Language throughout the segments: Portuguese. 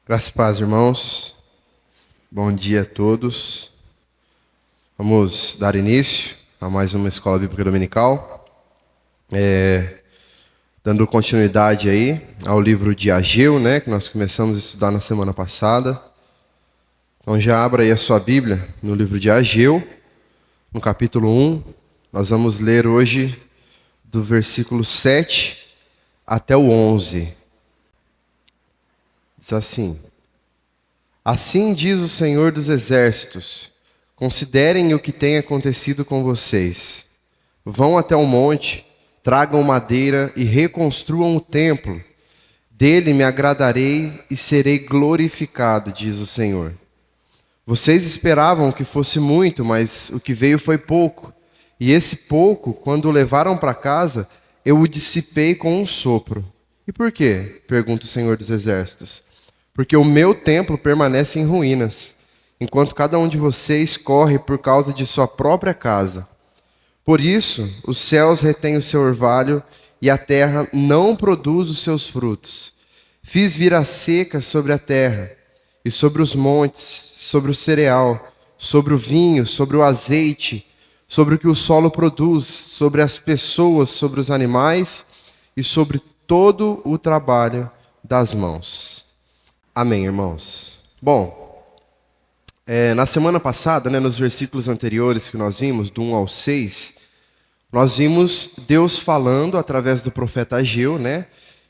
Graças e paz, irmãos. Bom dia a todos. Vamos dar início a mais uma Escola Bíblica Dominical. Dando continuidade aí ao livro de Ageu, né, que nós começamos a estudar na semana passada. Então já abra aí a sua Bíblia no livro de Ageu, no capítulo 1. Nós vamos ler hoje do versículo 7 até o 11. Diz assim: Assim diz o Senhor dos Exércitos: considerem o que tem acontecido com vocês. Vão até o monte, tragam madeira e reconstruam o templo. Dele me agradarei e serei glorificado, diz o Senhor. Vocês esperavam que fosse muito, mas o que veio foi pouco. E esse pouco, quando o levaram para casa, eu o dissipei com um sopro. E por quê? Pergunta o Senhor dos Exércitos. Porque o meu templo permanece em ruínas, enquanto cada um de vocês corre por causa de sua própria casa. Por isso, os céus retêm o seu orvalho e a terra não produz os seus frutos. Fiz vir a seca sobre a terra, e sobre os montes, sobre o cereal, sobre o vinho, sobre o azeite, sobre o que o solo produz, sobre as pessoas, sobre os animais e sobre todo o trabalho das mãos. Amém, irmãos. Bom, na semana passada, nos versículos anteriores que nós vimos, do 1 ao 6, nós vimos Deus falando através do profeta Ageu,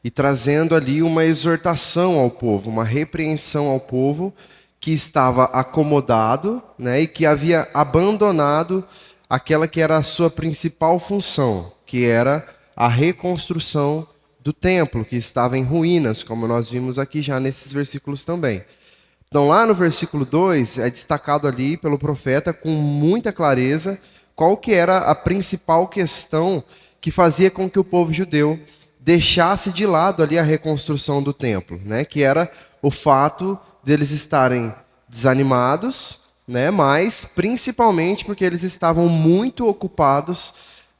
e trazendo ali uma exortação ao povo, uma repreensão ao povo que estava acomodado, e que havia abandonado aquela que era a sua principal função, que era a reconstrução do templo, que estava em ruínas, como nós vimos aqui já nesses versículos também. Então lá no versículo 2, é destacado ali pelo profeta com muita clareza qual que era a principal questão que fazia com que o povo judeu deixasse de lado ali a reconstrução do templo, que era o fato deles estarem desanimados, mas principalmente porque eles estavam muito ocupados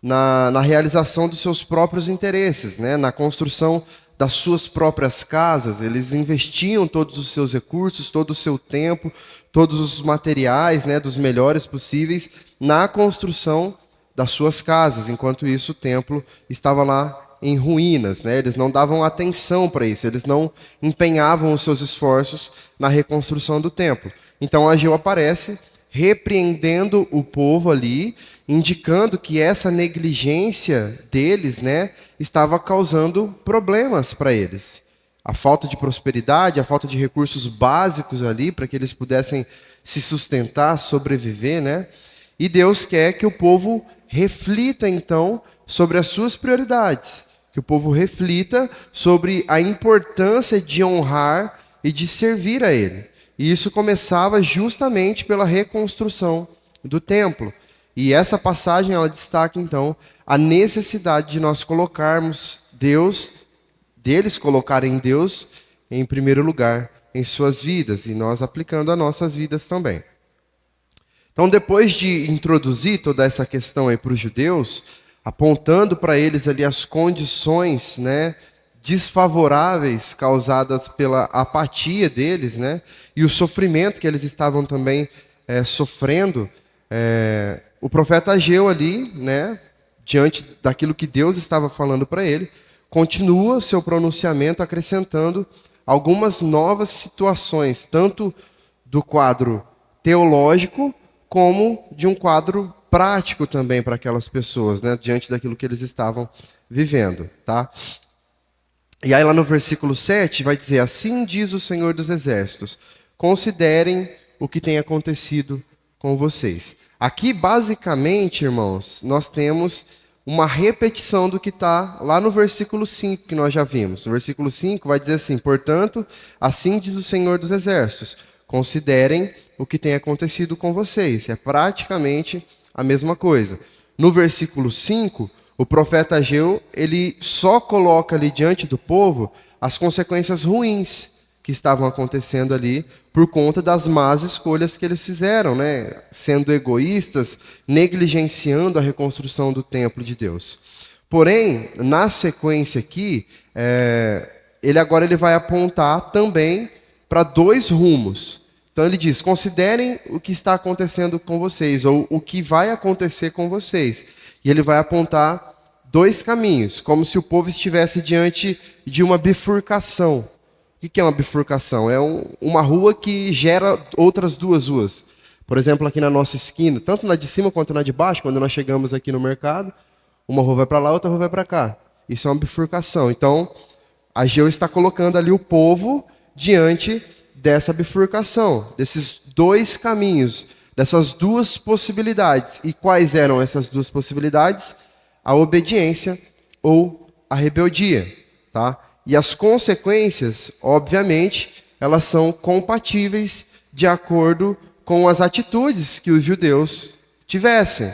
na realização dos seus próprios interesses, na construção das suas próprias casas. Eles investiam todos os seus recursos, todo o seu tempo, todos os materiais, dos melhores possíveis, na construção das suas casas. Enquanto isso, o templo estava lá em ruínas, Eles não davam atenção para isso, eles não empenhavam os seus esforços na reconstrução do templo. Então Ageu aparece repreendendo o povo ali, indicando que essa negligência deles, estava causando problemas para eles. A falta de prosperidade, a falta de recursos básicos ali para que eles pudessem se sustentar, sobreviver, E Deus quer que o povo reflita então sobre as suas prioridades, que o povo reflita sobre a importância de honrar e de servir a Ele. E isso começava justamente pela reconstrução do templo. E essa passagem, ela destaca, então, a necessidade de nós colocarmos Deus, deles colocarem Deus em primeiro lugar em suas vidas, e nós aplicando a nossas vidas também. Então, depois de introduzir toda essa questão aí para os judeus, apontando para eles ali as condições, desfavoráveis causadas pela apatia deles, e o sofrimento que eles estavam também sofrendo, o profeta Ageu ali, diante daquilo que Deus estava falando para ele, continua o seu pronunciamento acrescentando algumas novas situações, tanto do quadro teológico como de um quadro prático também para aquelas pessoas, diante daquilo que eles estavam vivendo, tá? E aí lá no versículo 7 vai dizer: assim diz o Senhor dos Exércitos, considerem o que tem acontecido com vocês. Aqui, basicamente, irmãos, nós temos uma repetição do que está lá no versículo 5, que nós já vimos. No versículo 5 vai dizer assim: portanto, assim diz o Senhor dos Exércitos, considerem o que tem acontecido com vocês. É praticamente a mesma coisa. No versículo 5, o profeta Ageu, ele só coloca ali diante do povo as consequências ruins que estavam acontecendo ali por conta das más escolhas que eles fizeram, sendo egoístas, negligenciando a reconstrução do templo de Deus. Porém, na sequência aqui, ele vai apontar também para dois rumos. Então ele diz: considerem o que está acontecendo com vocês, ou o que vai acontecer com vocês. E ele vai apontar dois caminhos, como se o povo estivesse diante de uma bifurcação. O que é uma bifurcação? É uma rua que gera outras duas ruas. Por exemplo, aqui na nossa esquina, tanto na de cima quanto na de baixo, quando nós chegamos aqui no mercado, uma rua vai para lá, outra rua vai para cá. Isso é uma bifurcação. Então, Ageu está colocando ali o povo diante dessa bifurcação, desses dois caminhos, dessas duas possibilidades. E quais eram essas duas possibilidades? A obediência ou a rebeldia, tá? E as consequências, obviamente, elas são compatíveis de acordo com as atitudes que os judeus tivessem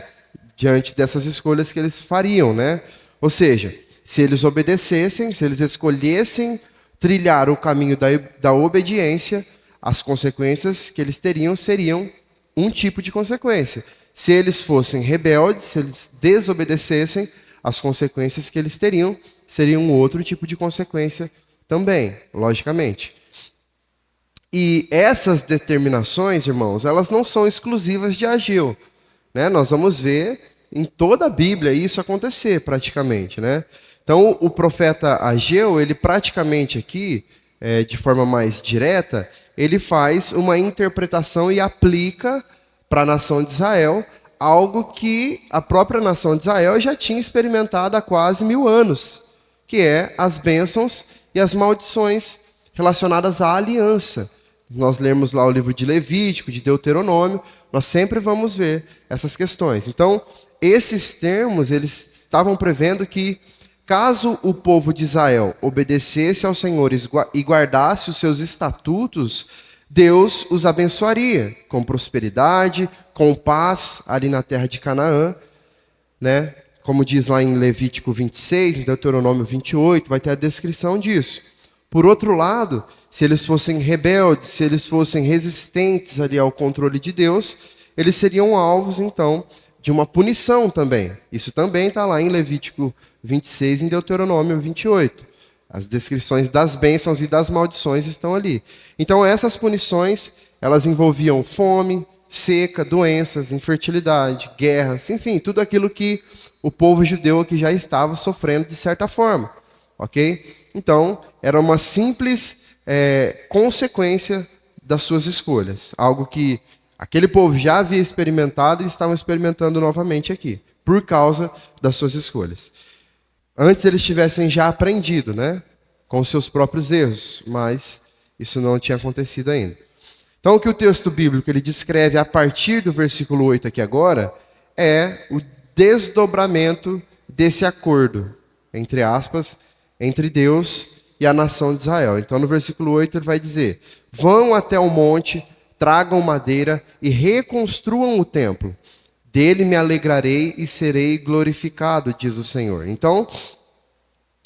diante dessas escolhas que eles fariam, né? Ou seja, se eles obedecessem, se eles escolhessem trilhar o caminho da obediência, as consequências que eles teriam seriam um tipo de consequência. Se eles fossem rebeldes, se eles desobedecessem, as consequências que eles teriam seriam um outro tipo de consequência também, logicamente. E essas determinações, irmãos, elas não são exclusivas de Ageu, né? Nós vamos ver em toda a Bíblia isso acontecer praticamente, né? Então, o profeta Ageu, ele praticamente aqui, de forma mais direta, ele faz uma interpretação e aplica para a nação de Israel algo que a própria nação de Israel já tinha experimentado há quase 1000 anos, que é as bênçãos e as maldições relacionadas à aliança. Nós lemos lá o livro de Levítico, de Deuteronômio, nós sempre vamos ver essas questões. Então, esses termos, eles estavam prevendo que caso o povo de Israel obedecesse ao Senhor e guardasse os seus estatutos, Deus os abençoaria com prosperidade, com paz ali na terra de Canaã, né? Como diz lá em Levítico 26, em Deuteronômio 28, vai ter a descrição disso. Por outro lado, se eles fossem rebeldes, se eles fossem resistentes ali ao controle de Deus, eles seriam alvos, então, de uma punição também. Isso também está lá em Levítico 26 e em Deuteronômio 28. As descrições das bênçãos e das maldições estão ali. Então, essas punições, elas envolviam fome, seca, doenças, infertilidade, guerras, enfim, tudo aquilo que o povo judeu aqui já estava sofrendo de certa forma. Ok? Então, era uma simples consequência das suas escolhas. Algo que aquele povo já havia experimentado e estavam experimentando novamente aqui, por causa das suas escolhas. Antes eles tivessem já aprendido, né, com os seus próprios erros, mas isso não tinha acontecido ainda. Então, o que o texto bíblico ele descreve a partir do versículo 8 aqui agora é o desdobramento desse acordo, entre aspas, entre Deus e a nação de Israel. Então, no versículo 8 ele vai dizer: vão até o monte, tragam madeira e reconstruam o templo. Dele me alegrarei e serei glorificado, diz o Senhor. Então,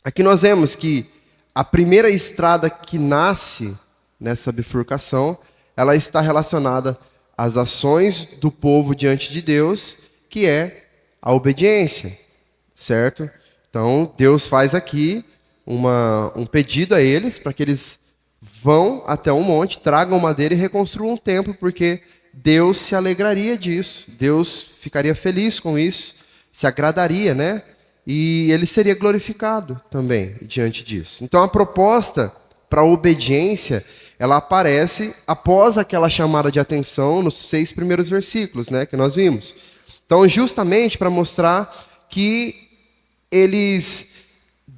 aqui nós vemos que a primeira estrada que nasce nessa bifurcação, ela está relacionada às ações do povo diante de Deus, que é a obediência, certo? Então, Deus faz aqui um pedido a eles, para que eles vão até um monte, tragam madeira e reconstruam um templo, porque Deus se alegraria disso, Deus ficaria feliz com isso, se agradaria, né? E ele seria glorificado também diante disso. Então a proposta para a obediência, ela aparece após aquela chamada de atenção nos 6 primeiros versículos, né, que nós vimos. Então, justamente para mostrar que eles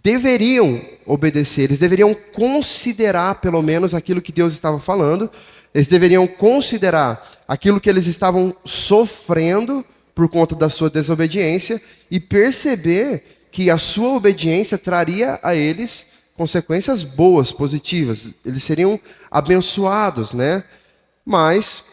deveriam obedecer, eles deveriam considerar pelo menos aquilo que Deus estava falando, eles deveriam considerar aquilo que eles estavam sofrendo por conta da sua desobediência e perceber que a sua obediência traria a eles consequências boas, positivas. Eles seriam abençoados, né? Mas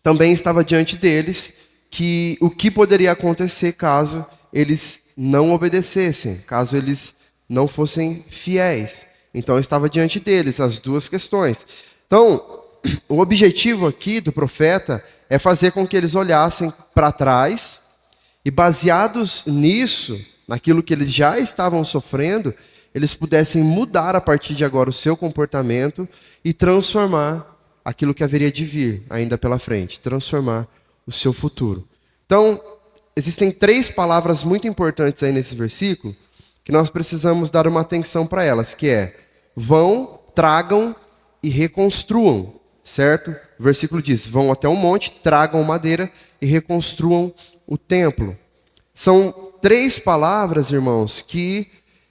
também estava diante deles que o que poderia acontecer caso eles não obedecessem, caso eles não fossem fiéis. Então estava diante deles as duas questões. Então, o objetivo aqui do profeta é fazer com que eles olhassem para trás e, baseados nisso, naquilo que eles já estavam sofrendo, eles pudessem mudar a partir de agora o seu comportamento e transformar aquilo que haveria de vir ainda pela frente, transformar o seu futuro. Então, existem 3 palavras muito importantes aí nesse versículo que nós precisamos dar uma atenção para elas, que é: vão, tragam e reconstruam, certo? O versículo diz: vão até um monte, tragam madeira e reconstruam o templo. São 3 palavras, irmãos, que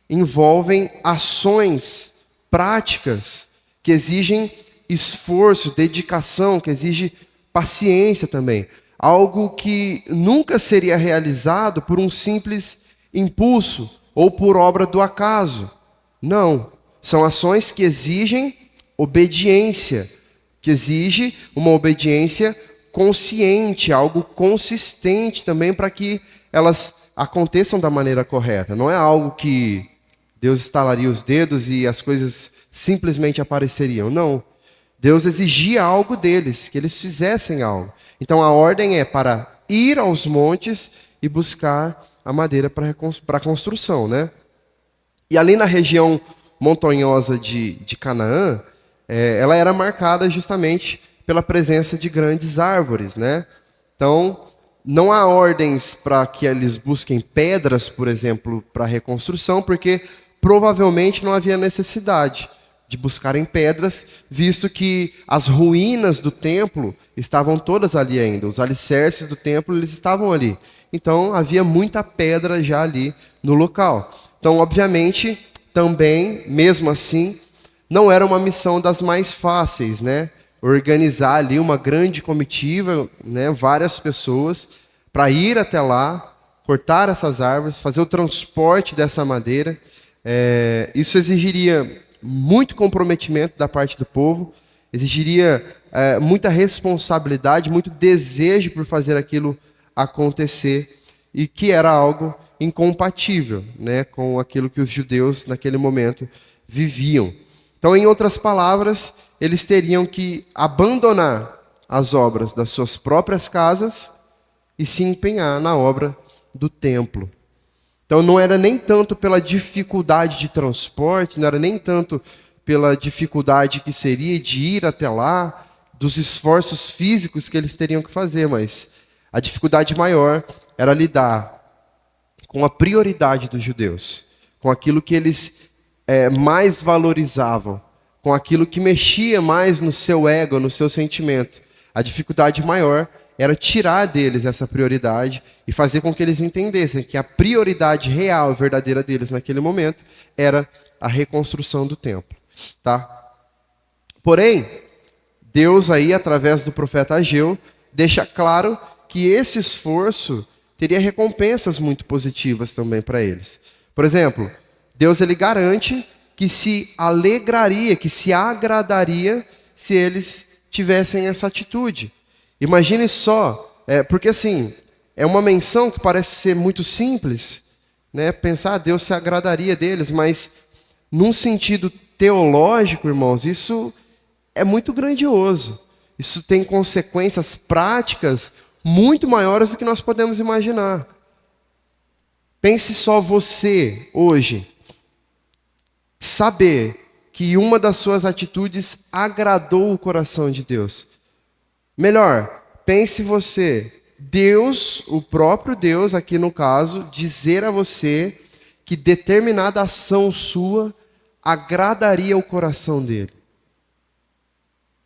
envolvem ações práticas que exigem esforço, dedicação, que exige paciência também. Algo que nunca seria realizado por um simples impulso ou por obra do acaso. Não. São ações que exigem obediência, que exige uma obediência consciente, algo consistente também para que elas aconteçam da maneira correta. Não é algo que Deus estalaria os dedos e as coisas simplesmente apareceriam. Não. Deus exigia algo deles, que eles fizessem algo. Então a ordem é para ir aos montes e buscar a madeira para a construção, né? E ali na região montanhosa de Canaã, ela era marcada justamente pela presença de grandes árvores, né? Então, não há ordens para que eles busquem pedras, por exemplo, para a reconstrução, porque provavelmente não havia necessidade de buscarem pedras, visto que as ruínas do templo estavam todas ali ainda. Os alicerces do templo, eles estavam ali. Então, havia muita pedra já ali no local. Então, obviamente, também, mesmo assim, não era uma missão das mais fáceis, né? Organizar ali uma grande comitiva, né? Várias pessoas, para ir até lá, cortar essas árvores, fazer o transporte dessa madeira. Isso exigiria muito comprometimento da parte do povo, exigiria muita responsabilidade, muito desejo por fazer aquilo acontecer, e que era algo incompatível, né, com aquilo que os judeus naquele momento viviam. Então, em outras palavras, eles teriam que abandonar as obras das suas próprias casas e se empenhar na obra do templo. Então não era nem tanto pela dificuldade de transporte, não era nem tanto pela dificuldade que seria de ir até lá, dos esforços físicos que eles teriam que fazer, mas a dificuldade maior era lidar com a prioridade dos judeus, com aquilo que eles mais valorizavam, com aquilo que mexia mais no seu ego, no seu sentimento. A dificuldade maior era tirar deles essa prioridade e fazer com que eles entendessem que a prioridade real e verdadeira deles naquele momento era a reconstrução do templo, tá? Porém, Deus aí, através do profeta Ageu, deixa claro que esse esforço teria recompensas muito positivas também para eles. Por exemplo, Deus ele garante que se alegraria, que se agradaria se eles tivessem essa atitude. Imagine só, porque assim, é uma menção que parece ser muito simples, né? Pensar, Deus se agradaria deles, mas num sentido teológico, irmãos, isso é muito grandioso. Isso tem consequências práticas muito maiores do que nós podemos imaginar. Pense só você, hoje, saber que uma das suas atitudes agradou o coração de Deus. Melhor, pense você, Deus, o próprio Deus, aqui no caso, dizer a você que determinada ação sua agradaria o coração dele.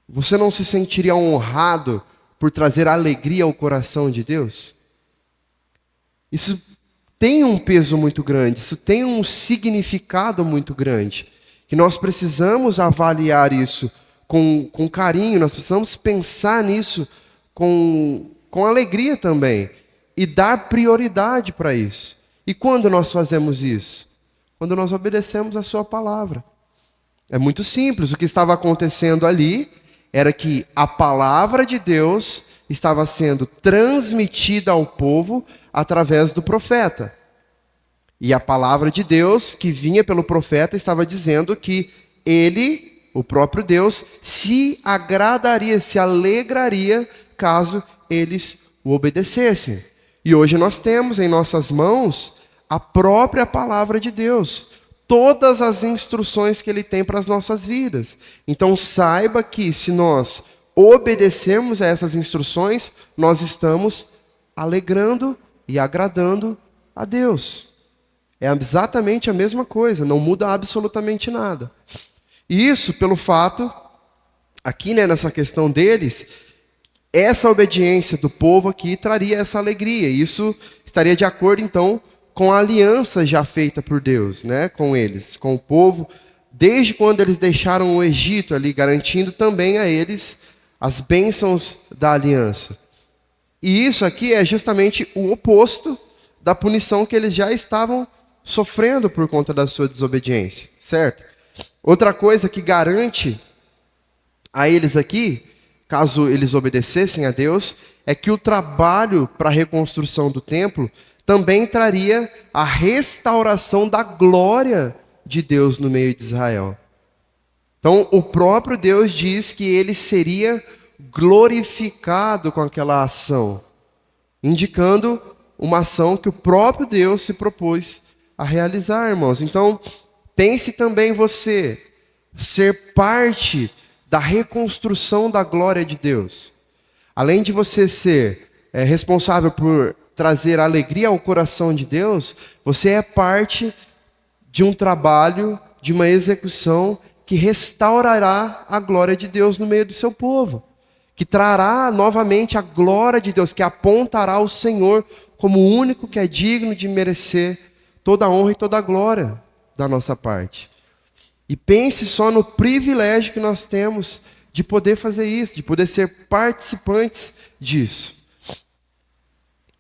Você não se sentiria honrado por trazer alegria ao coração de Deus? Isso tem um peso muito grande, isso tem um significado muito grande, que nós precisamos avaliar isso com carinho, nós precisamos pensar nisso com alegria também, e dar prioridade para isso. E quando nós fazemos isso? Quando nós obedecemos a sua palavra. É muito simples, o que estava acontecendo ali era que a palavra de Deus estava sendo transmitida ao povo através do profeta. E a palavra de Deus que vinha pelo profeta estava dizendo que ele, o próprio Deus, se agradaria, se alegraria caso eles o obedecessem. E hoje nós temos em nossas mãos a própria palavra de Deus, todas as instruções que Ele tem para as nossas vidas. Então saiba que se nós obedecermos a essas instruções, nós estamos alegrando e agradando a Deus. É exatamente a mesma coisa, não muda absolutamente nada. E isso pelo fato, aqui nessa questão deles, essa obediência do povo aqui traria essa alegria. Isso estaria de acordo então com a aliança já feita por Deus, né, com eles, com o povo, desde quando eles deixaram o Egito ali, garantindo também a eles as bênçãos da aliança. E isso aqui é justamente o oposto da punição que eles já estavam sofrendo por conta da sua desobediência, certo? Outra coisa que garante a eles aqui, caso eles obedecessem a Deus, é que o trabalho para a reconstrução do templo também traria a restauração da glória de Deus no meio de Israel. Então, o próprio Deus diz que ele seria glorificado com aquela ação, indicando uma ação que o próprio Deus se propôs a realizar, irmãos. Então, pense também você ser parte da reconstrução da glória de Deus. Além de você ser responsável por trazer alegria ao coração de Deus, você é parte de um trabalho, de uma execução que restaurará a glória de Deus no meio do seu povo, que trará novamente a glória de Deus, que apontará o Senhor como o único que é digno de merecer toda a honra e toda a glória da nossa parte. E pense só no privilégio que nós temos de poder fazer isso, de poder ser participantes disso.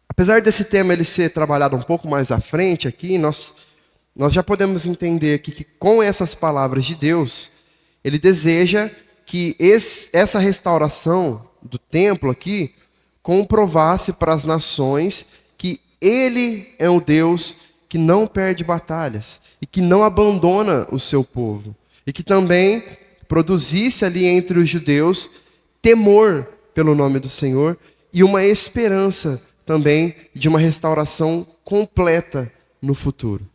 Apesar desse tema ele ser trabalhado um pouco mais à frente aqui, nós já podemos entender aqui que com essas palavras de Deus, ele deseja que essa restauração do templo aqui comprovasse para as nações que ele é um Deus que não perde batalhas e que não abandona o seu povo. E que também produzisse ali entre os judeus temor pelo nome do Senhor e uma esperança também de uma restauração completa no futuro.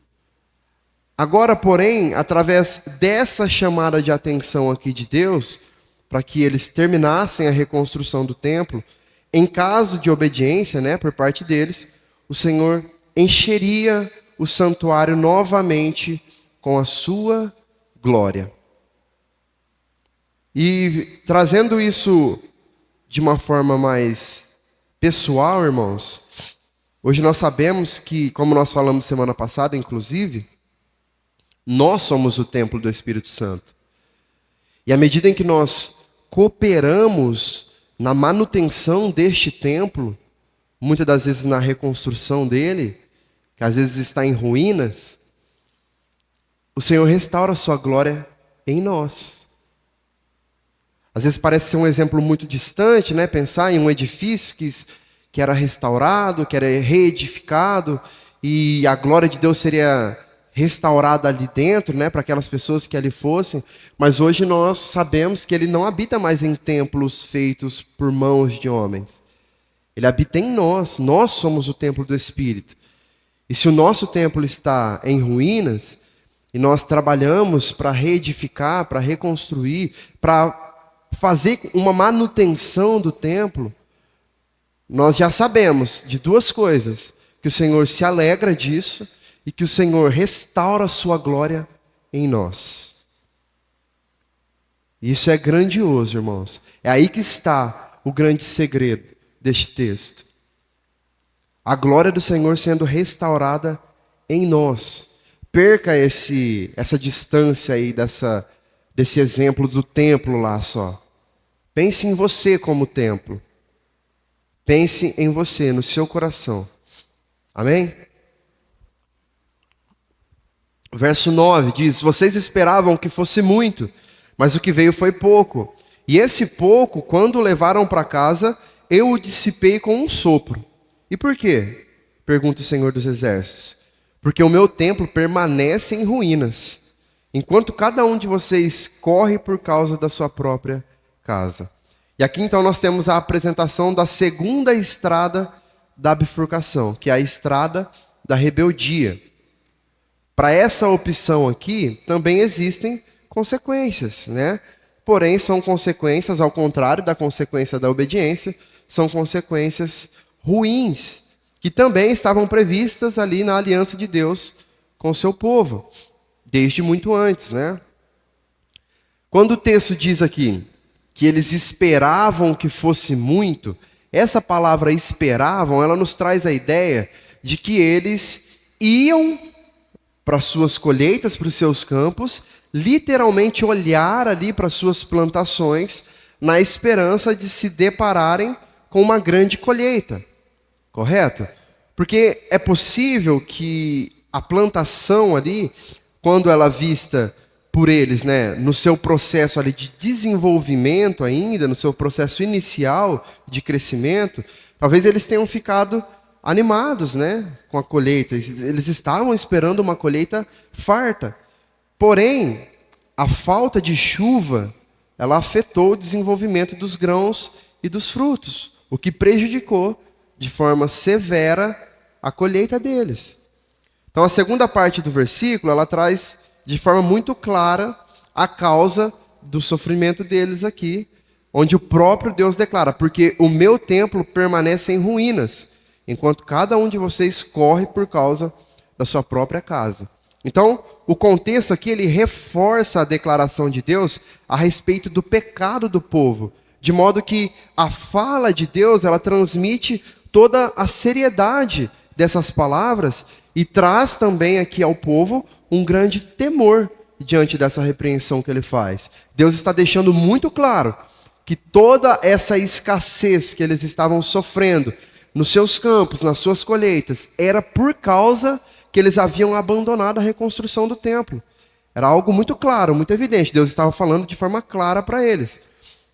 Agora, porém, através dessa chamada de atenção aqui de Deus, para que eles terminassem a reconstrução do templo, em caso de obediência, né, por parte deles, o Senhor encheria o santuário novamente com a sua glória. E trazendo isso de uma forma mais pessoal, irmãos, hoje nós sabemos que, como nós falamos semana passada, inclusive, nós somos o templo do Espírito Santo. E à medida em que nós cooperamos na manutenção deste templo, muitas das vezes na reconstrução dele, que às vezes está em ruínas, o Senhor restaura a sua glória em nós. Às vezes parece ser um exemplo muito distante, né? Pensar em um edifício que era restaurado, que era reedificado, e a glória de Deus seria restaurada ali dentro, né? Para aquelas pessoas que ali fossem. Mas hoje nós sabemos que ele não habita mais em templos feitos por mãos de homens. Ele habita em nós. Nós somos o templo do Espírito. E se o nosso templo está em ruínas, e nós trabalhamos para reedificar, para reconstruir, para fazer uma manutenção do templo, nós já sabemos de duas coisas: que o Senhor se alegra disso e que o Senhor restaura a sua glória em nós. Isso é grandioso, irmãos. É aí que está o grande segredo deste texto. A glória do Senhor sendo restaurada em nós. Perca essa distância aí desse exemplo do templo lá só. Pense em você como templo. Pense em você, no seu coração. Amém? Verso 9 diz: vocês esperavam que fosse muito, mas o que veio foi pouco. E esse pouco, quando o levaram para casa, eu o dissipei com um sopro. E por quê? Pergunta o Senhor dos Exércitos. Porque o meu templo permanece em ruínas, enquanto cada um de vocês corre por causa da sua própria casa. E aqui então nós temos a apresentação da segunda estrada da bifurcação, que é a estrada da rebeldia. para essa opção aqui também existem consequências, né? Porém, são consequências, ao contrário da consequência da obediência, são consequências ruins, que também estavam previstas ali na aliança de Deus com o seu povo, desde muito antes, né? Quando o texto diz aqui que eles esperavam que fosse muito, essa palavra esperavam, ela nos traz a ideia de que eles iam para suas colheitas, para os seus campos, literalmente olhar ali para suas plantações, na esperança de se depararem com uma grande colheita. Correto? Porque é possível que a plantação ali, quando ela é vista por eles, né, no seu processo ali de desenvolvimento ainda, no seu processo inicial de crescimento, talvez eles tenham ficado animados, né, com a colheita. Eles estavam esperando uma colheita farta. Porém, a falta de chuva, ela afetou o desenvolvimento dos grãos e dos frutos, o que prejudicou de forma severa a colheita deles. Então, a segunda parte do versículo, ela traz de forma muito clara a causa do sofrimento deles aqui, onde o próprio Deus declara: porque o meu templo permanece em ruínas, enquanto cada um de vocês corre por causa da sua própria casa. Então, o contexto aqui, ele reforça a declaração de Deus a respeito do pecado do povo, de modo que a fala de Deus, ela transmite toda a seriedade dessas palavras e traz também aqui ao povo um grande temor diante dessa repreensão que ele faz. Deus está deixando muito claro que toda essa escassez que eles estavam sofrendo nos seus campos, nas suas colheitas, era por causa que eles haviam abandonado a reconstrução do templo. Era algo muito claro, muito evidente. Deus estava falando de forma clara para eles.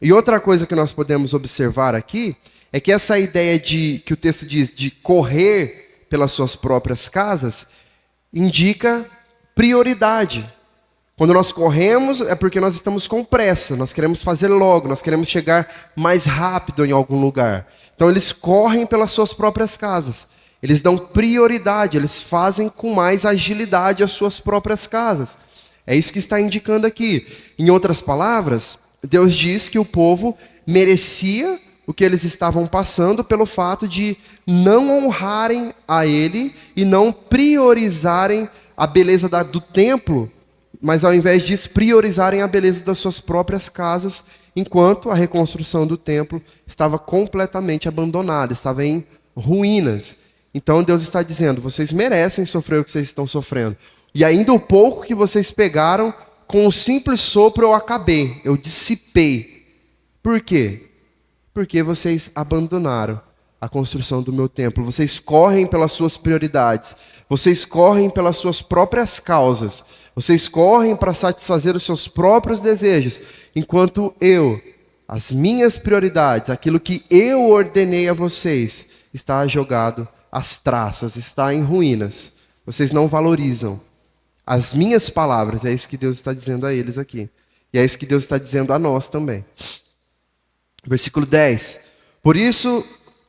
E outra coisa que nós podemos observar aqui é que essa ideia que o texto diz de correr pelas suas próprias casas indica prioridade. Quando nós corremos é porque nós estamos com pressa, nós queremos fazer logo, nós queremos chegar mais rápido em algum lugar. Então eles correm pelas suas próprias casas. Eles dão prioridade, eles fazem com mais agilidade as suas próprias casas. É isso que está indicando aqui. Em outras palavras, Deus diz que o povo merecia o que eles estavam passando pelo fato de não honrarem a Ele e não priorizarem a beleza do templo, mas ao invés disso priorizarem a beleza das suas próprias casas, enquanto a reconstrução do templo estava completamente abandonada, estava em ruínas. Então Deus está dizendo: vocês merecem sofrer o que vocês estão sofrendo. E ainda o pouco que vocês pegaram, com um simples sopro eu acabei, eu dissipei. Por quê? Porque vocês abandonaram a construção do meu templo. Vocês correm pelas suas prioridades. Vocês correm pelas suas próprias causas. Vocês correm para satisfazer os seus próprios desejos. Enquanto as minhas prioridades, aquilo que eu ordenei a vocês, está jogado às traças, está em ruínas. Vocês não valorizam as minhas palavras. É isso que Deus está dizendo a eles aqui. E é isso que Deus está dizendo a nós também. Versículo 10. Por isso,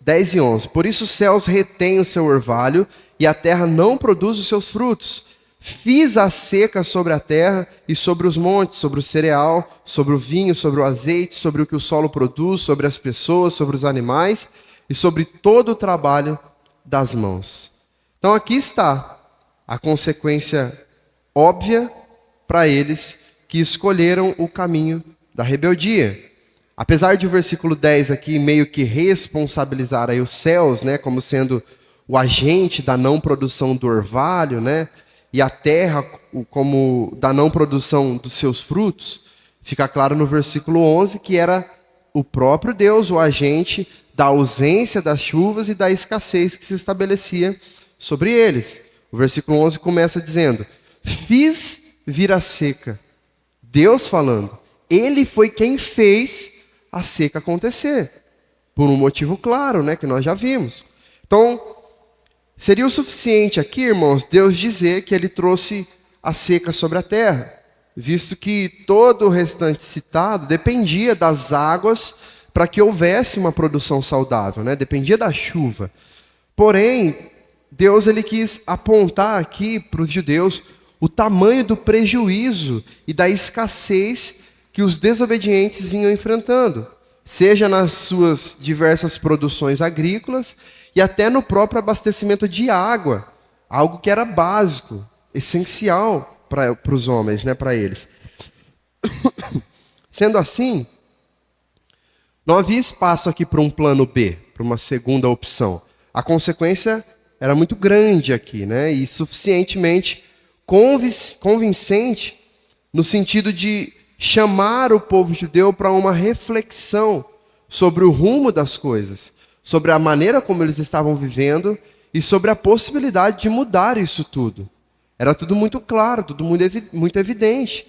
10 e 11. Por isso os céus retêm o seu orvalho e a terra não produz os seus frutos. Fiz a seca sobre a terra e sobre os montes, sobre o cereal, sobre o vinho, sobre o azeite, sobre o que o solo produz, sobre as pessoas, sobre os animais e sobre todo o trabalho das mãos. Então aqui está a consequência óbvia para eles que escolheram o caminho da rebeldia. Apesar de o versículo 10 aqui meio que responsabilizar aí os céus, né, como sendo o agente da não produção do orvalho, né, e a terra como da não produção dos seus frutos, fica claro no versículo 11 que era o próprio Deus o agente da ausência das chuvas e da escassez que se estabelecia sobre eles. O versículo 11 começa dizendo: fiz vir a seca. Deus falando. Ele foi quem fez a seca acontecer, por um motivo claro, né, que nós já vimos. Então, seria o suficiente aqui, irmãos, Deus dizer que Ele trouxe a seca sobre a terra, visto que todo o restante citado dependia das águas para que houvesse uma produção saudável, né? Dependia da chuva. Porém, Deus ele quis apontar aqui para os judeus o tamanho do prejuízo e da escassez que os desobedientes vinham enfrentando, seja nas suas diversas produções agrícolas e até no próprio abastecimento de água, algo que era básico, essencial para os homens, né, para eles. Sendo assim, não havia espaço aqui para um plano B, para uma segunda opção. A consequência era muito grande aqui, né, e suficientemente convincente no sentido de chamar o povo judeu para uma reflexão sobre o rumo das coisas, sobre a maneira como eles estavam vivendo e sobre a possibilidade de mudar isso tudo. Era tudo muito claro, tudo muito evidente.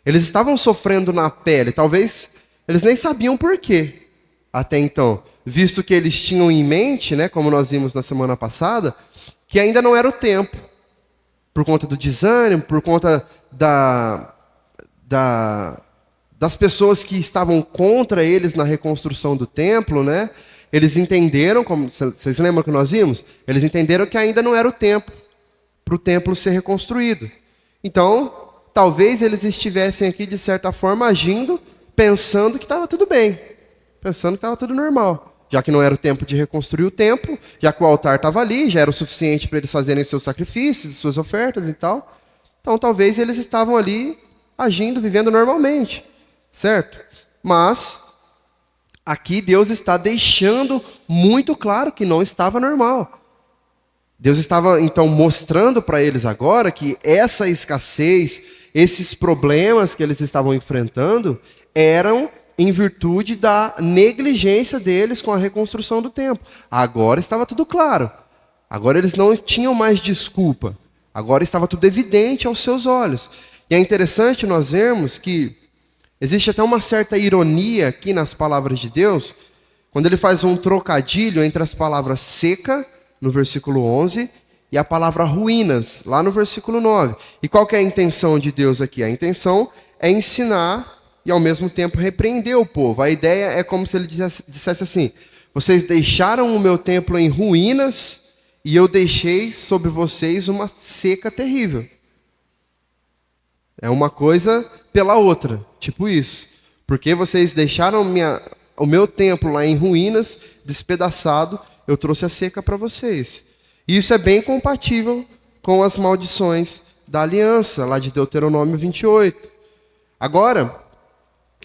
Eles estavam sofrendo na pele, talvez eles nem sabiam por quê até então, visto que eles tinham em mente, né, como nós vimos na semana passada, que ainda não era o tempo, por conta do desânimo, por conta das pessoas que estavam contra eles na reconstrução do templo, né? Eles entenderam, como vocês lembram que nós vimos? Eles entenderam que ainda não era o tempo para o templo ser reconstruído. Então, talvez eles estivessem aqui, de certa forma, agindo, pensando que estava tudo bem, pensando que estava tudo normal. Já que não era o tempo de reconstruir o templo, já que o altar estava ali, já era o suficiente para eles fazerem seus sacrifícios, suas ofertas e tal. Então, talvez eles estavam ali agindo, vivendo normalmente, certo? Mas aqui Deus está deixando muito claro que não estava normal. Deus estava, então, mostrando para eles agora que essa escassez, esses problemas que eles estavam enfrentando, eram em virtude da negligência deles com a reconstrução do templo. Agora estava tudo claro. Agora eles não tinham mais desculpa. Agora estava tudo evidente aos seus olhos. E é interessante nós vermos que existe até uma certa ironia aqui nas palavras de Deus, quando ele faz um trocadilho entre as palavras seca, no versículo 11, e a palavra ruínas, lá no versículo 9. E qual que é a intenção de Deus aqui? A intenção é ensinar e ao mesmo tempo repreender o povo. A ideia é como se ele dissesse assim: vocês deixaram o meu templo em ruínas e eu deixei sobre vocês uma seca terrível. É uma coisa pela outra, tipo isso. Porque vocês deixaram o meu templo lá em ruínas, despedaçado, eu trouxe a seca para vocês. E isso é bem compatível com as maldições da aliança, lá de Deuteronômio 28. Agora,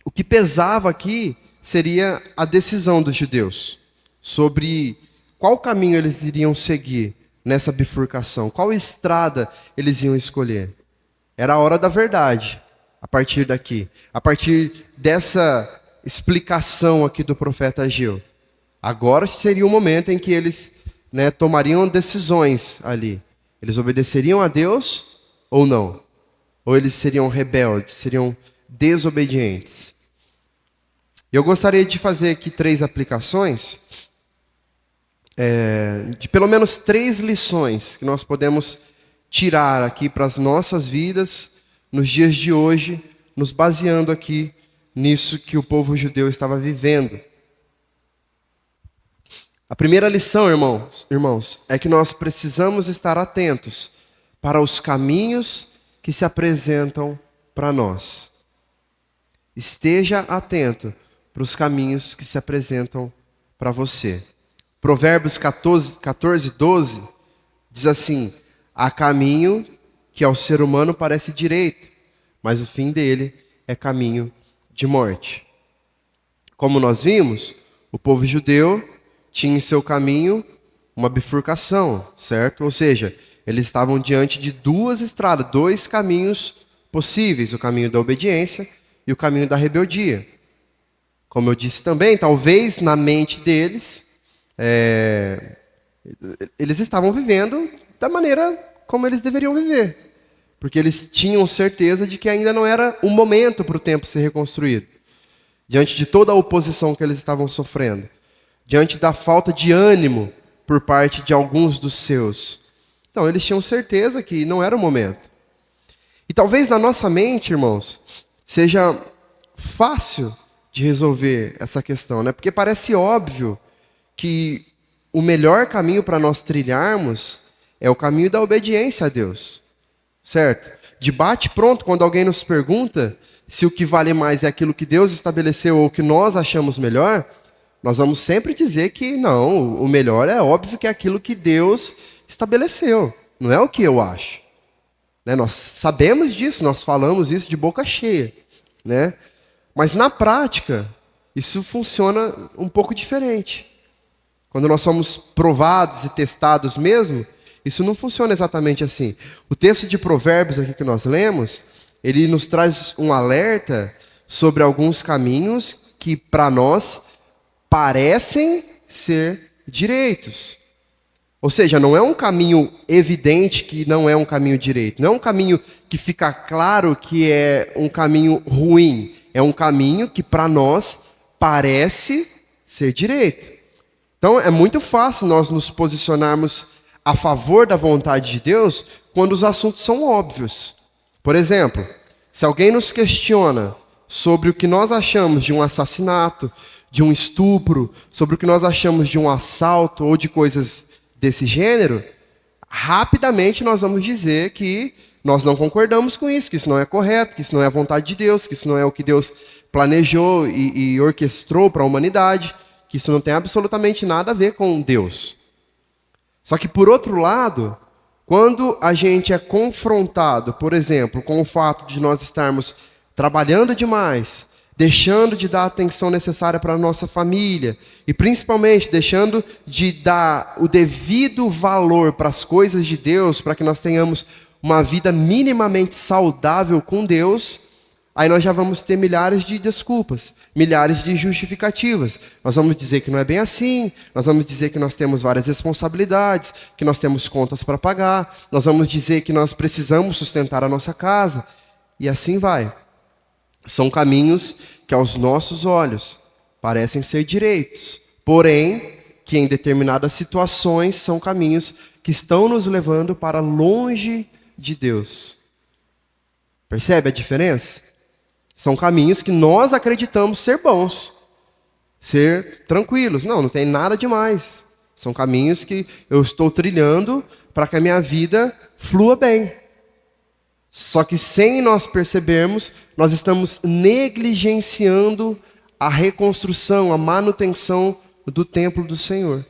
o que pesava aqui seria a decisão dos judeus sobre qual caminho eles iriam seguir nessa bifurcação, qual estrada eles iam escolher. Era a hora da verdade, a partir daqui, a partir dessa explicação aqui do profeta Ageu. Agora seria o momento em que eles, né, tomariam decisões ali. Eles obedeceriam a Deus ou não? Ou eles seriam rebeldes, seriam desobedientes? Eu gostaria de fazer aqui 3 aplicações, de pelo menos 3 lições que nós podemos tirar aqui para as nossas vidas, nos dias de hoje, nos baseando aqui nisso que o povo judeu estava vivendo. A primeira lição, irmãos, é que nós precisamos estar atentos para os caminhos que se apresentam para nós. Esteja atento para os caminhos que se apresentam para você. Provérbios 14, 12 diz assim: há caminho que ao ser humano parece direito, mas o fim dele é caminho de morte. Como nós vimos, o povo judeu tinha em seu caminho uma bifurcação, certo? Ou seja, eles estavam diante de 2 estradas, 2 caminhos possíveis: o caminho da obediência e o caminho da rebeldia. Como eu disse também, talvez na mente deles, eles estavam vivendo da maneira como eles deveriam viver. Porque eles tinham certeza de que ainda não era o momento para o templo ser reconstruído. Diante de toda a oposição que eles estavam sofrendo. Diante da falta de ânimo por parte de alguns dos seus. Então, eles tinham certeza que não era o momento. E talvez na nossa mente, irmãos, seja fácil de resolver essa questão, né? Porque parece óbvio que o melhor caminho para nós trilharmos é o caminho da obediência a Deus, certo? de bate-pronto, quando alguém nos pergunta se o que vale mais é aquilo que Deus estabeleceu ou o que nós achamos melhor, nós vamos sempre dizer que não, o melhor é óbvio que é aquilo que Deus estabeleceu, não é o que eu acho. Né? Nós sabemos disso, nós falamos isso de boca cheia. Né? Mas na prática, isso funciona um pouco diferente. Quando nós somos provados e testados mesmo, isso não funciona exatamente assim. O texto de Provérbios aqui que nós lemos, ele nos traz um alerta sobre alguns caminhos que para nós parecem ser direitos. Ou seja, não é um caminho evidente que não é um caminho direito. Não é um caminho que fica claro que é um caminho ruim. É um caminho que para nós parece ser direito. Então é muito fácil nós nos posicionarmos a favor da vontade de Deus quando os assuntos são óbvios. Por exemplo, se alguém nos questiona sobre o que nós achamos de um assassinato, de um estupro, sobre o que nós achamos de um assalto ou de coisas desse gênero, rapidamente nós vamos dizer que nós não concordamos com isso, que isso não é correto, que isso não é a vontade de Deus, que isso não é o que Deus planejou e orquestrou para a humanidade, que isso não tem absolutamente nada a ver com Deus. Só que, por outro lado, quando a gente é confrontado, por exemplo, com o fato de nós estarmos trabalhando demais, deixando de dar a atenção necessária para a nossa família, e principalmente deixando de dar o devido valor para as coisas de Deus, para que nós tenhamos uma vida minimamente saudável com Deus, aí nós já vamos ter milhares de desculpas, milhares de justificativas. Nós vamos dizer que não é bem assim, nós vamos dizer que nós temos várias responsabilidades, que nós temos contas para pagar, nós vamos dizer que nós precisamos sustentar a nossa casa, e assim vai. São caminhos que aos nossos olhos parecem ser direitos, porém que em determinadas situações são caminhos que estão nos levando para longe de Deus. Percebe a diferença? São caminhos que nós acreditamos ser bons, ser tranquilos. Não tem nada demais. São caminhos que eu estou trilhando para que a minha vida flua bem. Só que sem nós percebermos, nós estamos negligenciando a reconstrução, a manutenção do templo do Senhor.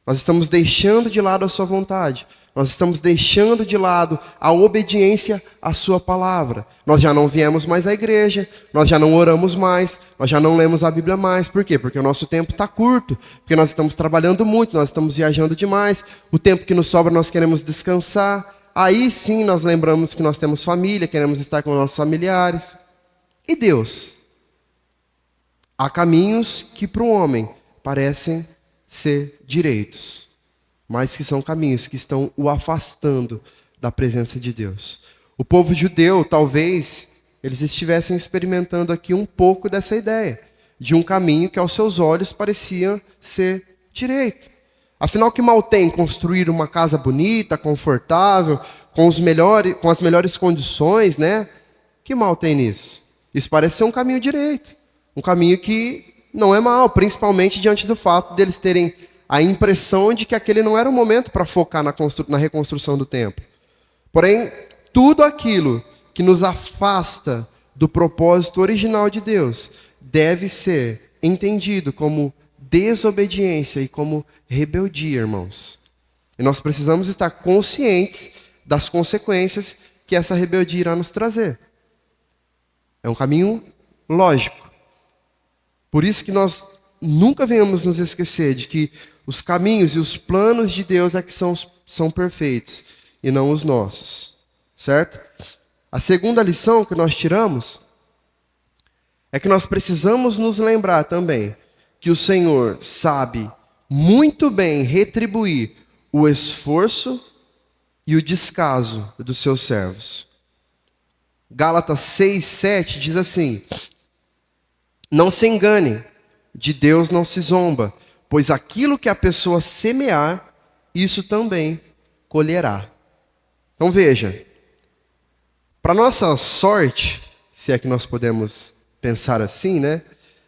Nós estamos deixando de lado a sua vontade. Nós estamos deixando de lado a obediência à sua palavra. Nós já não viemos mais à igreja, nós já não oramos mais, nós já não lemos a Bíblia mais. Por quê? Porque o nosso tempo está curto, porque nós estamos trabalhando muito, nós estamos viajando demais. O tempo que nos sobra nós queremos descansar. Aí sim nós lembramos que nós temos família, queremos estar com nossos familiares. E Deus? Há caminhos que para o homem parecem ser direitos, mas que são caminhos que estão o afastando da presença de Deus. O povo judeu, talvez, eles estivessem experimentando aqui um pouco dessa ideia, de um caminho que aos seus olhos parecia ser direito. Afinal, que mal tem construir uma casa bonita, confortável, com as melhores condições, né? Que mal tem nisso? Isso parece ser um caminho direito, um caminho que não é mal, principalmente diante do fato deles terem a impressão de que aquele não era o momento para focar na reconstrução do templo. Porém, tudo aquilo que nos afasta do propósito original de Deus deve ser entendido como desobediência e como rebeldia, irmãos. E nós precisamos estar conscientes das consequências que essa rebeldia irá nos trazer. É um caminho lógico. Por isso que nós nunca venhamos nos esquecer de que os caminhos e os planos de Deus é que são perfeitos e não os nossos. Certo? A segunda lição que nós tiramos é que nós precisamos nos lembrar também que o Senhor sabe muito bem retribuir o esforço e o descaso dos seus servos. Gálatas 6:7 diz assim: não se engane, de Deus não se zomba, pois aquilo que a pessoa semear, isso também colherá. Então veja, para nossa sorte, se é que nós podemos pensar assim, né?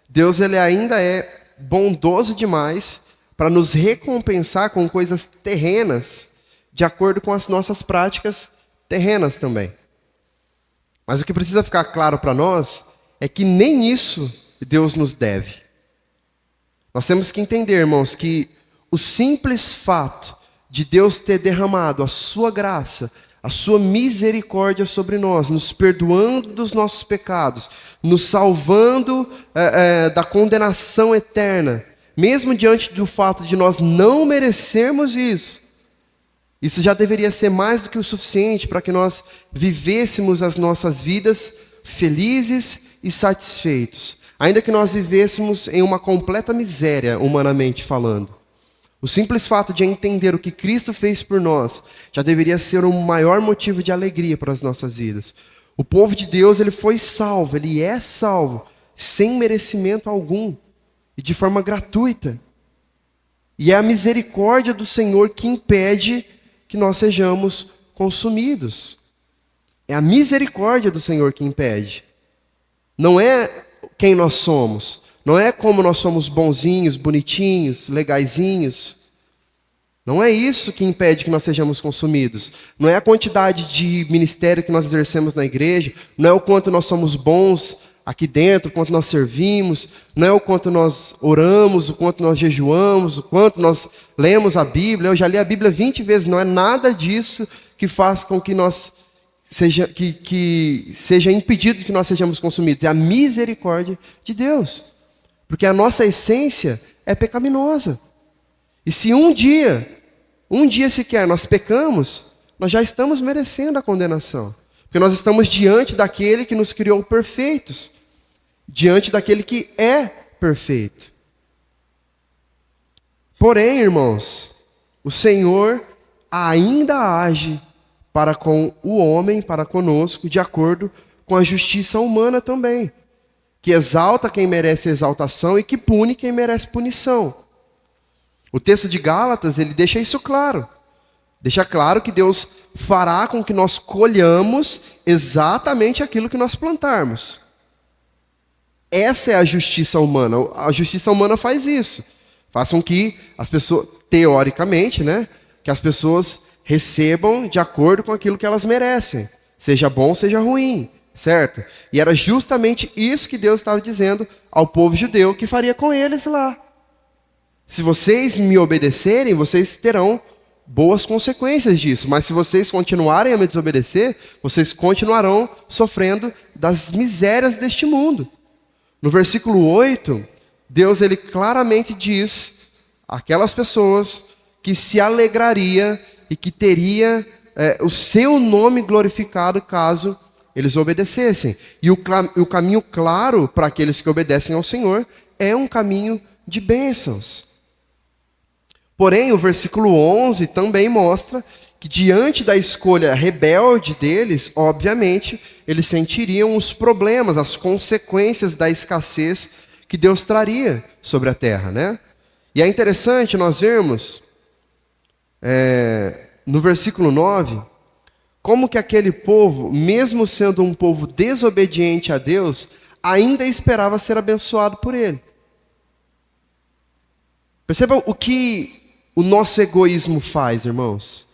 Deus ele ainda é bondoso demais para nos recompensar com coisas terrenas, de acordo com as nossas práticas terrenas também. Mas o que precisa ficar claro para nós é que nem isso Deus nos deve. Nós temos que entender, irmãos, que o simples fato de Deus ter derramado a sua graça, a sua misericórdia sobre nós, nos perdoando dos nossos pecados, nos salvando da condenação eterna, mesmo diante do fato de nós não merecermos isso já deveria ser mais do que o suficiente para que nós vivêssemos as nossas vidas felizes e satisfeitos, ainda que nós vivêssemos em uma completa miséria, humanamente falando. O simples fato de entender o que Cristo fez por nós já deveria ser um maior motivo de alegria para as nossas vidas. O povo de Deus, ele foi salvo, ele é salvo, sem merecimento algum e de forma gratuita. E é a misericórdia do Senhor que impede que nós sejamos consumidos. É a misericórdia do Senhor que impede. Não é quem nós somos. Não é como nós somos bonzinhos, bonitinhos, legaizinhos. Não é isso que impede que nós sejamos consumidos. Não é a quantidade de ministério que nós exercemos na igreja. Não é o quanto nós somos bons aqui dentro, o quanto nós servimos. Não é o quanto nós oramos, o quanto nós jejuamos, o quanto nós lemos a Bíblia. Eu já li a Bíblia 20 vezes. Não é nada disso que faz com que nós seja impedido que nós sejamos consumidos. É a misericórdia de Deus. Porque a nossa essência é pecaminosa. E se um dia sequer nós pecamos, nós já estamos merecendo a condenação. Porque nós estamos diante daquele que nos criou perfeitos. Diante daquele que é perfeito. Porém, irmãos, o Senhor ainda age para com o homem, para conosco, de acordo com a justiça humana também. Que exalta quem merece exaltação e que pune quem merece punição. O texto de Gálatas, ele deixa isso claro. Deixa claro que Deus fará com que nós colhamos exatamente aquilo que nós plantarmos. Essa é a justiça humana. A justiça humana faz isso. Faz com que as pessoas, teoricamente, que as pessoas recebam de acordo com aquilo que elas merecem. Seja bom, seja ruim. Certo? E era justamente isso que Deus estava dizendo ao povo judeu que faria com eles lá. Se vocês me obedecerem, vocês terão boas consequências disso. Mas se vocês continuarem a me desobedecer, vocês continuarão sofrendo das misérias deste mundo. No versículo 8, Deus ele claramente diz àquelas pessoas que se alegraria e que teria o seu nome glorificado caso eles obedecessem. E o caminho claro para aqueles que obedecem ao Senhor é um caminho de bênçãos. Porém, o versículo 11 também mostra que diante da escolha rebelde deles, obviamente, eles sentiriam os problemas, as consequências da escassez que Deus traria sobre a terra, E é interessante nós vermos, no versículo 9, como que aquele povo, mesmo sendo um povo desobediente a Deus, ainda esperava ser abençoado por Ele. Percebam o que o nosso egoísmo faz, irmãos.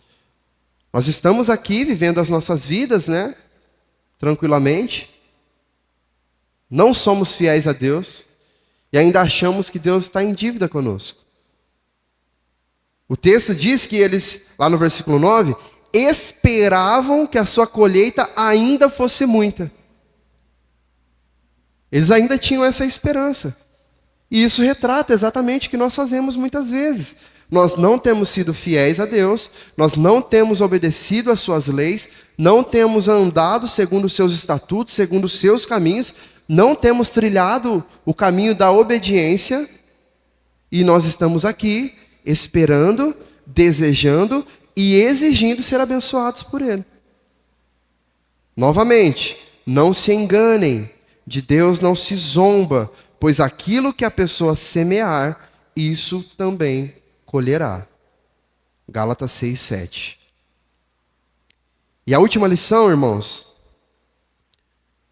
Nós estamos aqui vivendo as nossas vidas, tranquilamente. Não somos fiéis a Deus e ainda achamos que Deus está em dívida conosco. O texto diz que eles, lá no versículo 9, esperavam que a sua colheita ainda fosse muita. Eles ainda tinham essa esperança. E isso retrata exatamente o que nós fazemos muitas vezes. Nós não temos sido fiéis a Deus, nós não temos obedecido às suas leis, não temos andado segundo os seus estatutos, segundo os seus caminhos, não temos trilhado o caminho da obediência, e nós estamos aqui esperando, desejando e exigindo ser abençoados por Ele. Novamente, não se enganem, de Deus não se zomba, pois aquilo que a pessoa semear, isso também colherá. Gálatas 6, 7. E a última lição, irmãos,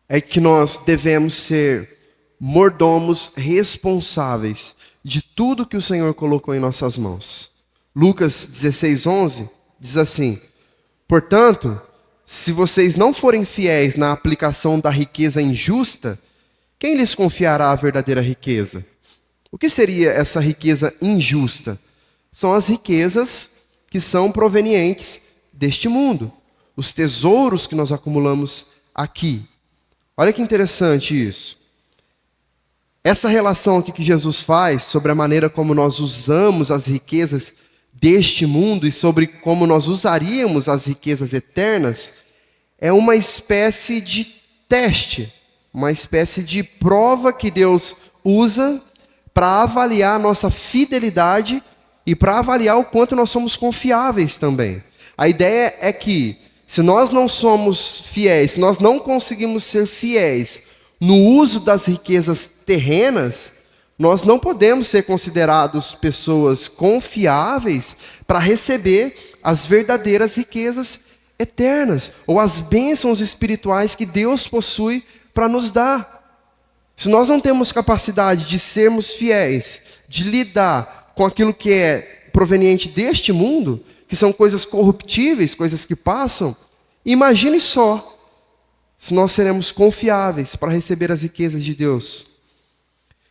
é que nós devemos ser mordomos responsáveis de tudo que o Senhor colocou em nossas mãos. Lucas 16, 11 diz assim: portanto, se vocês não forem fiéis na aplicação da riqueza injusta, quem lhes confiará a verdadeira riqueza? O que seria essa riqueza injusta? São as riquezas que são provenientes deste mundo, os tesouros que nós acumulamos aqui. Olha que interessante isso. Essa relação aqui que Jesus faz sobre a maneira como nós usamos as riquezas deste mundo e sobre como nós usaríamos as riquezas eternas, é uma espécie de teste, uma espécie de prova que Deus usa para avaliar a nossa fidelidade e para avaliar o quanto nós somos confiáveis também. A ideia é que, se nós não somos fiéis, se nós não conseguimos ser fiéis no uso das riquezas terrenas, nós não podemos ser considerados pessoas confiáveis para receber as verdadeiras riquezas eternas, ou as bênçãos espirituais que Deus possui para nos dar. Se nós não temos capacidade de sermos fiéis, de lidar com aquilo que é proveniente deste mundo, que são coisas corruptíveis, coisas que passam, imagine só se nós seremos confiáveis para receber as riquezas de Deus.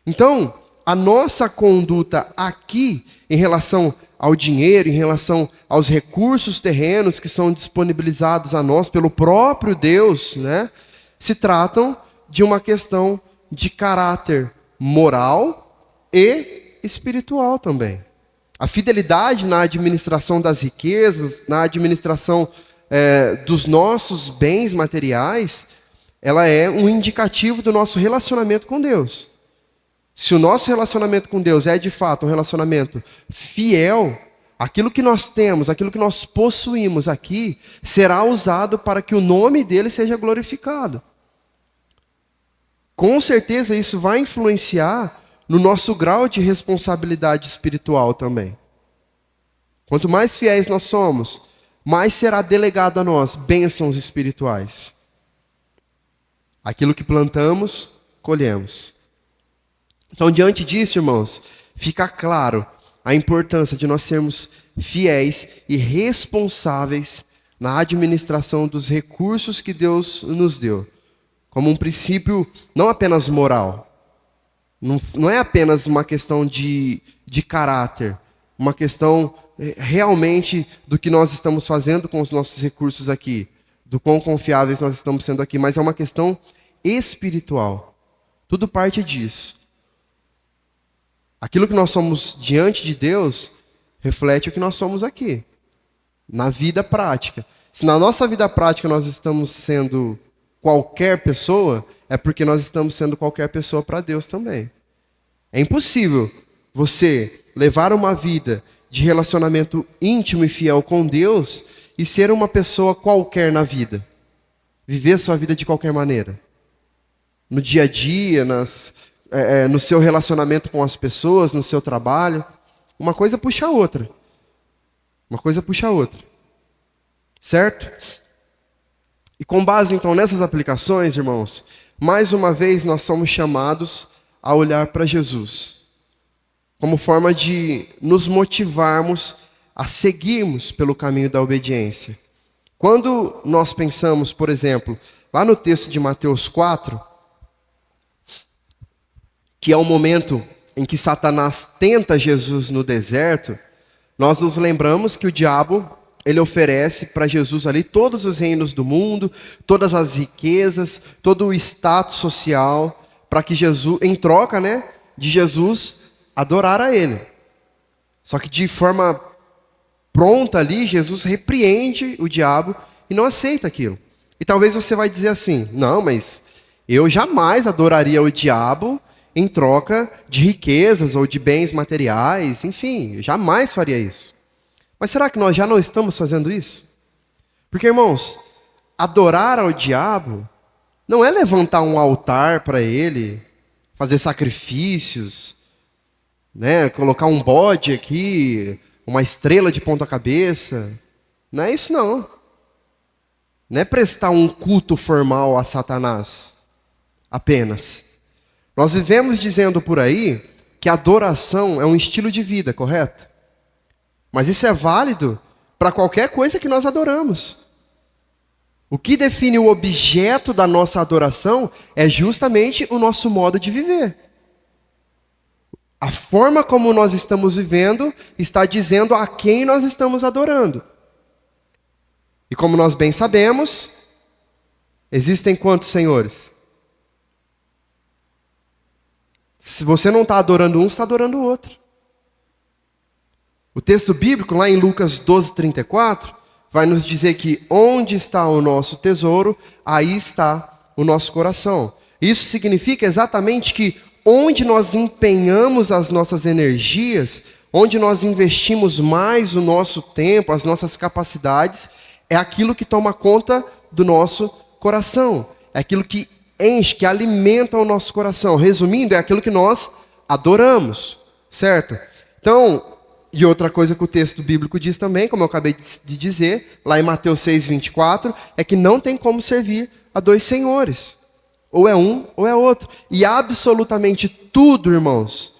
Então, a nossa conduta aqui, em relação ao dinheiro, em relação aos recursos terrenos que são disponibilizados a nós pelo próprio Deus, né, se tratam de uma questão de caráter moral e espiritual também. A fidelidade na administração das riquezas, na administração dos nossos bens materiais, ela é um indicativo do nosso relacionamento com Deus. Se o nosso relacionamento com Deus é de fato um relacionamento fiel, aquilo que nós temos, aquilo que nós possuímos aqui, será usado para que o nome dele seja glorificado. Com certeza isso vai influenciar no nosso grau de responsabilidade espiritual também. Quanto mais fiéis nós somos, mais será delegado a nós bênçãos espirituais. Aquilo que plantamos, colhemos. Então, diante disso, irmãos, fica claro a importância de nós sermos fiéis e responsáveis na administração dos recursos que Deus nos deu, como um princípio não apenas moral, não é apenas uma questão de caráter, uma questão realmente do que nós estamos fazendo com os nossos recursos aqui, do quão confiáveis nós estamos sendo aqui, mas é uma questão espiritual. Tudo parte disso. Aquilo que nós somos diante de Deus reflete o que nós somos aqui, na vida prática. Se na nossa vida prática nós estamos sendo qualquer pessoa, é porque nós estamos sendo qualquer pessoa para Deus também. É impossível você levar uma vida de relacionamento íntimo e fiel com Deus e ser uma pessoa qualquer na vida. Viver sua vida de qualquer maneira. No dia a dia, no seu relacionamento com as pessoas, no seu trabalho. Uma coisa puxa a outra. Uma coisa puxa a outra. Certo? E com base então nessas aplicações, irmãos, mais uma vez nós somos chamados a olhar para Jesus, como forma de nos motivarmos a seguirmos pelo caminho da obediência. Quando nós pensamos, por exemplo, lá no texto de Mateus 4, que é o momento em que Satanás tenta Jesus no deserto, nós nos lembramos que o diabo, ele oferece para Jesus ali todos os reinos do mundo, todas as riquezas, todo o status social, para que Jesus, em troca, de Jesus adorar a ele. Só que de forma pronta ali, Jesus repreende o diabo e não aceita aquilo. E talvez você vai dizer assim, não, mas eu jamais adoraria o diabo em troca de riquezas ou de bens materiais, enfim, eu jamais faria isso. Mas será que nós já não estamos fazendo isso? Porque, irmãos, adorar ao diabo não é levantar um altar para ele, fazer sacrifícios, colocar um bode aqui, uma estrela de ponta cabeça. Não é isso não. Não é prestar um culto formal a Satanás apenas. Nós vivemos dizendo por aí que adoração é um estilo de vida, correto? Mas isso é válido para qualquer coisa que nós adoramos. O que define o objeto da nossa adoração é justamente o nosso modo de viver. A forma como nós estamos vivendo está dizendo a quem nós estamos adorando. E como nós bem sabemos, existem quantos senhores? Se você não está adorando um, você está adorando o outro. O texto bíblico, lá em Lucas 12:34, vai nos dizer que onde está o nosso tesouro, aí está o nosso coração. Isso significa exatamente que onde nós empenhamos as nossas energias, onde nós investimos mais o nosso tempo, as nossas capacidades, é aquilo que toma conta do nosso coração. É aquilo que enche, que alimenta o nosso coração. Resumindo, é aquilo que nós adoramos, certo? Então, e outra coisa que o texto bíblico diz também, como eu acabei de dizer, lá em Mateus 6:24, é que não tem como servir a dois senhores. Ou é um, ou é outro. E absolutamente tudo, irmãos,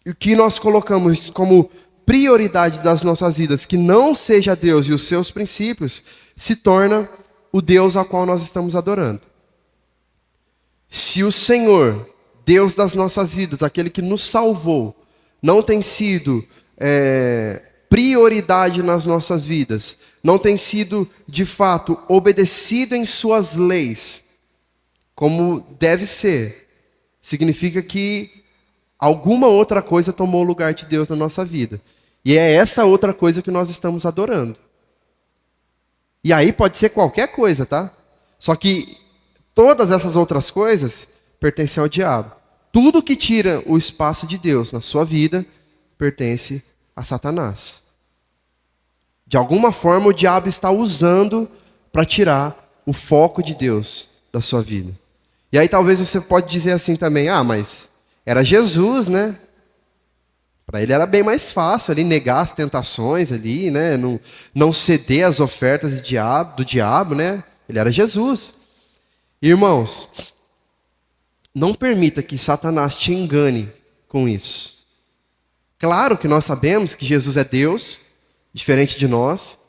o que nós colocamos como prioridade das nossas vidas, que não seja Deus e os seus princípios, se torna o Deus ao qual nós estamos adorando. Se o Senhor, Deus das nossas vidas, aquele que nos salvou, não tem sido prioridade nas nossas vidas, não tem sido, de fato, obedecido em suas leis, como deve ser, significa que alguma outra coisa tomou o lugar de Deus na nossa vida. E é essa outra coisa que nós estamos adorando. E aí pode ser qualquer coisa, tá? Só que todas essas outras coisas pertencem ao diabo. Tudo que tira o espaço de Deus na sua vida pertence a Satanás. De alguma forma o diabo está usando para tirar o foco de Deus da sua vida. E aí talvez você pode dizer assim também, mas era Jesus, né? Para ele era bem mais fácil ali negar as tentações ali, né? Não ceder às ofertas do diabo, né? Ele era Jesus. Irmãos, não permita que Satanás te engane com isso. Claro que nós sabemos que Jesus é Deus, diferente de nós,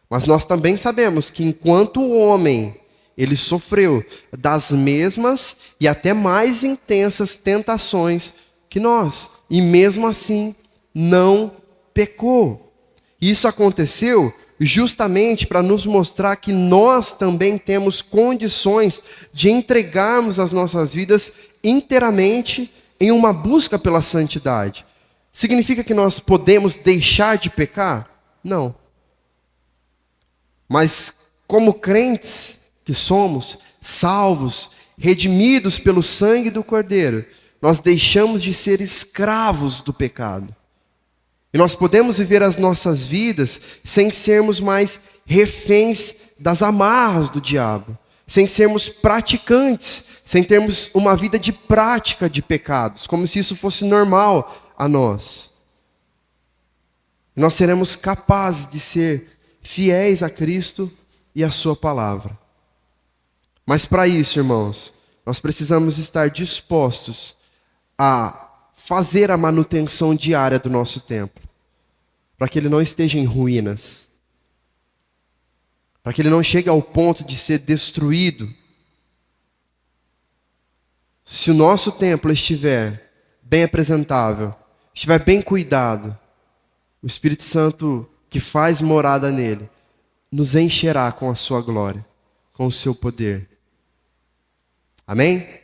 mas nós também sabemos que enquanto o homem, ele sofreu das mesmas e até mais intensas tentações que nós, e mesmo assim não pecou. Isso aconteceu justamente para nos mostrar que nós também temos condições de entregarmos as nossas vidas inteiramente em uma busca pela santidade. Significa que nós podemos deixar de pecar? Não. Mas como crentes que somos, salvos, redimidos pelo sangue do Cordeiro, nós deixamos de ser escravos do pecado. E nós podemos viver as nossas vidas sem sermos mais reféns das amarras do diabo, sem sermos praticantes, sem termos uma vida de prática de pecados, como se isso fosse normal a nós. E nós seremos capazes de ser fiéis a Cristo e a sua palavra. Mas para isso, irmãos, nós precisamos estar dispostos a fazer a manutenção diária do nosso templo, para que ele não esteja em ruínas, para que ele não chegue ao ponto de ser destruído. Se o nosso templo estiver bem apresentável, estiver bem cuidado, o Espírito Santo que faz morada nele, nos encherá com a sua glória, com o seu poder. Amém?